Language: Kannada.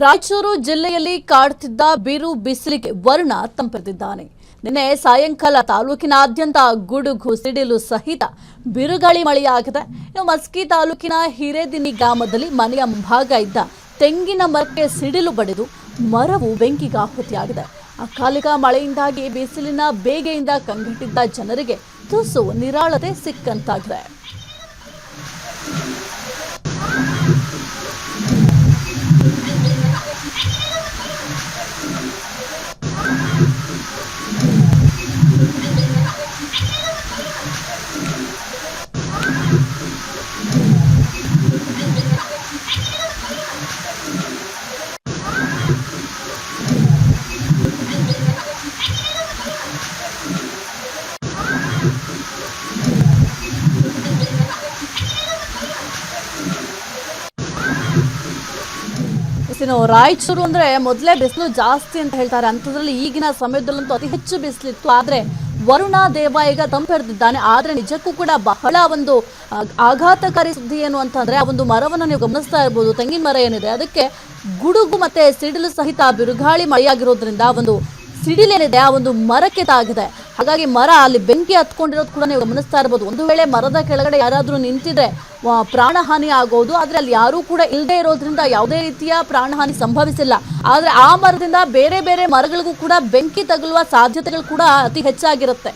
ರಾಯಚೂರು ಜಿಲ್ಲೆಯಲ್ಲಿ ಕಾಡ್ತಿದ್ದ ಬಿರು ಬಿಸಿಲಿಗೆ ವರುಣ ತಂಪೆರೆದಿದ್ದಾನೆ. ನಿನ್ನೆ ಸಾಯಂಕಾಲ ತಾಲೂಕಿನಾದ್ಯಂತ ಗುಡುಗು ಸಿಡಿಲು ಸಹಿತ ಬಿರುಗಾಳಿ ಮಳೆಯಾಗಿದೆ. ಮಸ್ಕಿ ತಾಲೂಕಿನ ಹಿರೇದಿನಿ ಗ್ರಾಮದಲ್ಲಿ ಮನೆಯ ಮುಂಭಾಗ ಇದ್ದ ತೆಂಗಿನ ಮರಕ್ಕೆ ಸಿಡಿಲು ಬಡಿದು ಮರವು ಬೆಂಕಿಗಾಹುತಿಯಾಗಿದೆ. ಅಕಾಲಿಕ ಮಳೆಯಿಂದಾಗಿ ಬಿಸಿಲಿನ ಬೇಗೆಯಿಂದ ಕಂಗೆಟ್ಟಿದ್ದ ಜನರಿಗೆ ತುಸು ನಿರಾಳತೆ ಸಿಕ್ಕಂತಾಗಿದೆ. ರಾಯಚೂರು ಅಂದ್ರೆ ಮೊದಲೇ ಬಿಸಿಲು ಜಾಸ್ತಿ ಅಂತ ಹೇಳ್ತಾರೆ. ಅಂಥದ್ರಲ್ಲಿ ಈಗಿನ ಸಮಯದಲ್ಲಂತೂ ಅತಿ ಹೆಚ್ಚು ಬಿಸಿಲಿತ್ತು. ಆದ್ರೆ ವರುಣ ದೇವ ಈಗ ತಂಪೆರೆದಿದ್ದಾನೆ. ಆದ್ರೆ ನಿಜಕ್ಕೂ ಕೂಡ ಬಹಳ ಒಂದು ಆಘಾತಕಾರಿ ಸುದ್ದಿ ಏನು ಅಂತಂದ್ರೆ, ಆ ಒಂದು ಮರವನ್ನು ನೀವು ಗಮನಿಸ್ತಾ ಇರ್ಬೋದು. ತೆಂಗಿನ ಮರ ಏನಿದೆ ಅದಕ್ಕೆ ಗುಡುಗು ಮತ್ತೆ ಸಿಡಿಲು ಸಹಿತ ಬಿರುಗಾಳಿ ಮಳೆಯಾಗಿರೋದ್ರಿಂದ ಒಂದು ಸಿಡಿಲೇನಿದೆ ಆ ಒಂದು ಮರಕ್ಕೆ ತಾಗಿದೆ. ಹಾಗಾಗಿ ಮರ ಅಲ್ಲಿ ಬೆಂಕಿ ಹತ್ಕೊಂಡಿರೋದು ಕೂಡ ನೀವು ಗಮನಿಸ್ತಾ ಇರ್ಬೋದು. ಒಂದು ವೇಳೆ ಮರದ ಕೆಳಗಡೆ ಯಾರಾದ್ರೂ ನಿಂತಿದ್ರೆ ಪ್ರಾಣಹಾನಿ ಆಗೋದು. ಆದ್ರೆ ಅಲ್ಲಿ ಯಾರೂ ಕೂಡ ಇಲ್ಲದೆ ಇರೋದ್ರಿಂದ ಯಾವುದೇ ರೀತಿಯ ಪ್ರಾಣಹಾನಿ ಸಂಭವಿಸಿಲ್ಲ. ಆದ್ರೆ ಆ ಮರದಿಂದ ಬೇರೆ ಬೇರೆ ಮರಗಳಿಗೂ ಕೂಡ ಬೆಂಕಿ ತಗುಲುವ ಸಾಧ್ಯತೆಗಳು ಕೂಡ ಅತಿ ಹೆಚ್ಚಾಗಿರುತ್ತೆ.